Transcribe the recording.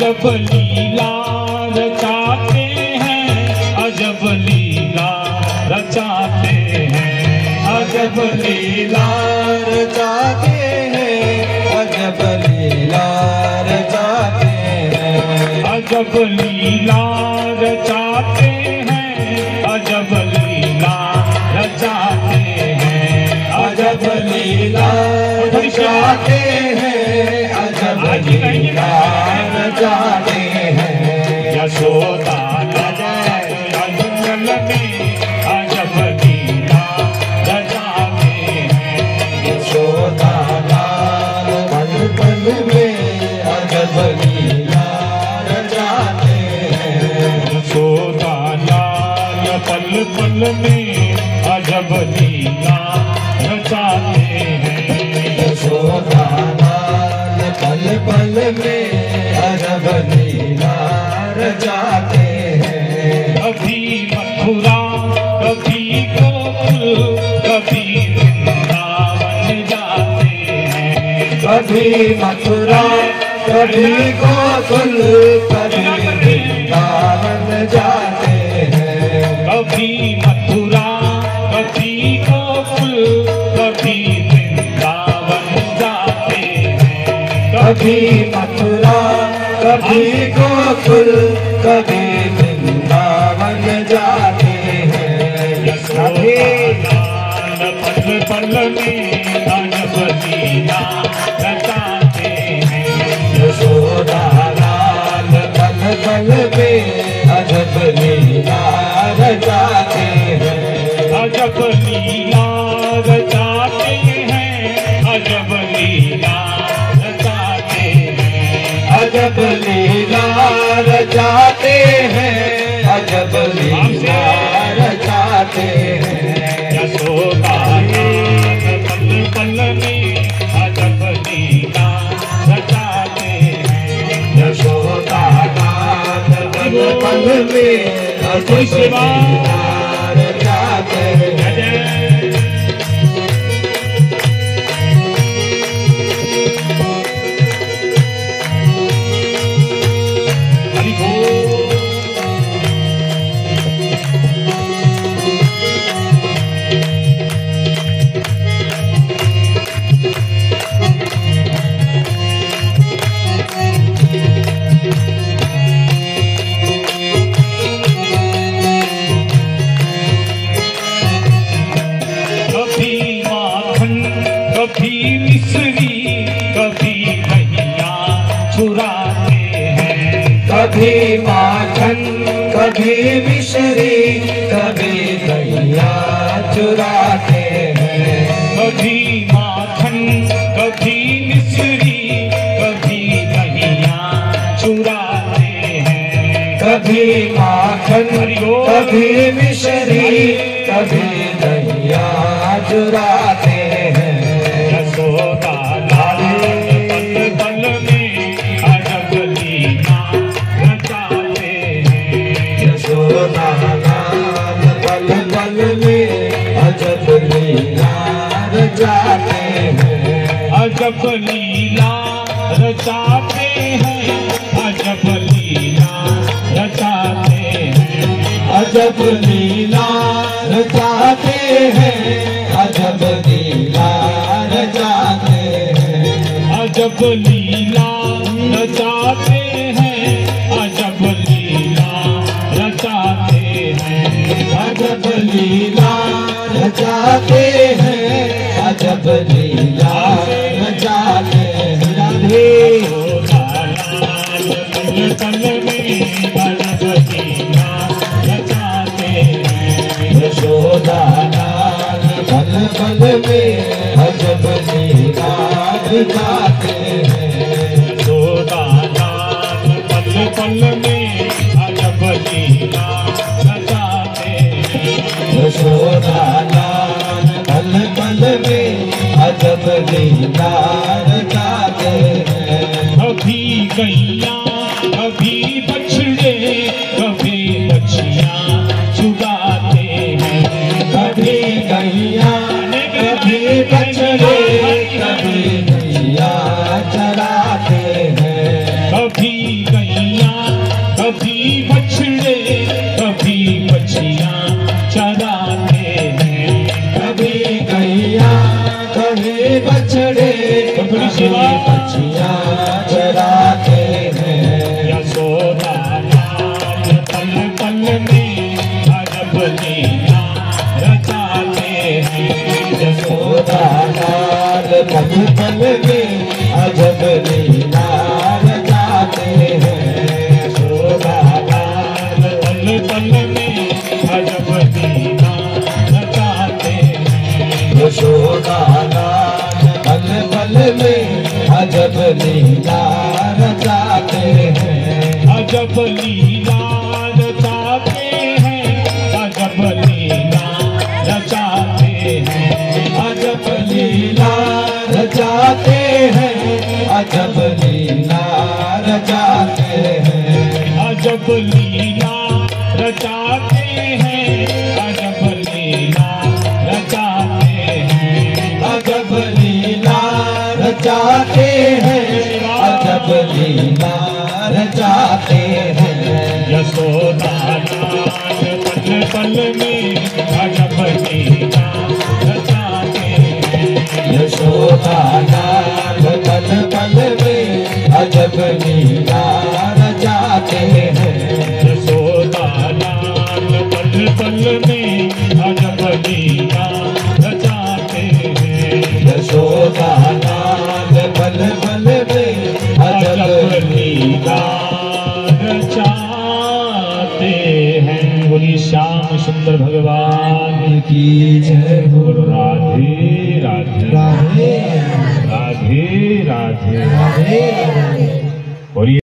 अजब लीला रचाते हैं, अजब लीला रचाते हैं, अजब लीला रचाते हैं, अजब लीला रचाते हैं, अजब लीला रचाते हैं, अजब लीला रचाते हैं, अजब लीला रचाते हैं, अजब लीला रचाते हैं। यशोदा जंगल में अजब लीला रचाते हैं, यशोदा लाल पल पल में अजब लीला रचाते हैं, यशोदा लाल पल पल में अजब लीला रचाते हैं, यशोदा लाल पल पल में अजब लीला रचाते हैं। कभी मथुरा कभी गोकुल कभी वृंदावन जाते हैं, कभी मथुरा कभी गोकुल कभी वृंदावन जाते हैं, कभी मथुरा कभी गोकुल कभी वृंदावन जाते हैं, कभी मथुरा कभी गोकुल कभी वृंदावन जाते हैं। यशोदा लाल पल पल में अजब लीला रचाते हैं, यशोदा लाल पल पल में अजब लीला रचाते हैं, अजब लीला रचाते हैं, अजब लीला रचाते हैं, अजब लीला रचाते हैं, अजब लीला रचाते हैं। यशोदा लाल पल पल में अजब लीला रचाते हैं, यशोदा लाल पल पल में अजब लीला रचाते हैं। कभी मिश्री कभी दहिया चुराते हैं, कभी माखन कभी मिश्री कभी दहिया चुराते हैं, कभी माखन कभी मिश्री कभी दहिया चुराते हैं, कभी माखन कभी मिश्री कभी दहिया चुराते हैं। यशोदा लाल पल पल में अजब लीला रचाते हैं, यशोदा लाल पल पल में अजब लीला रचाते हैं, अजब लीला रचाते हैं, अजब लीला रचाते हैं, अजब लीला रचाते हैं, अजब लीला रचाते हैं, अजब लीला रचाते हैं, अजब लीला रचाते हैं, अजब लीला रचाते हैं, अजब लीला रचाते हैं। राधे लाल पल पल में अजब लीला रचाते हैं, यशोदा लाल पल पल में अजब लीला रचाते हैं, यशोदा लाल पल पल में अजब लीला रचाते हैं, यशोदा लाल पल पल में अजब लीला रचाते हैं। कभी गैया कभी बछड़े कभी बछिया चुगाते हैं, कभी गैया कभी बछड़े कभी गैया चराते हैं, कभी गैया पल पल में अजब लीला रचाते हैं। यशोदा लाल पल पल में अजब लीला रचाते हैं। यशोदा लाल पल पल में अजब लीला रचाते हैं। अजब लीला रचाते हैं। अजब लीला रचाते हैं। अजब लीला रचाते हैं। अजब लीला रचाते हैं। अजब लीला रचाते हैं। अजब लीला रचाते हैं। अजब लीला रचाते हैं। अजब लीला रचाते हैं। यशोदा लाल पल पल में अजब लीला रचाते हैं। यशोदा लाल पल पल में अजब लीला रचाते हैं। यशोदा लाल पल पल में अजब लीला रचाते हैं। यशोदा लाल पल पल में अजब लीला रचाते हैं। बोली श्याम सुंदर भगवान की जय हो। बोलो राधे राधे राधे राधे राधे राधे। बोलिए।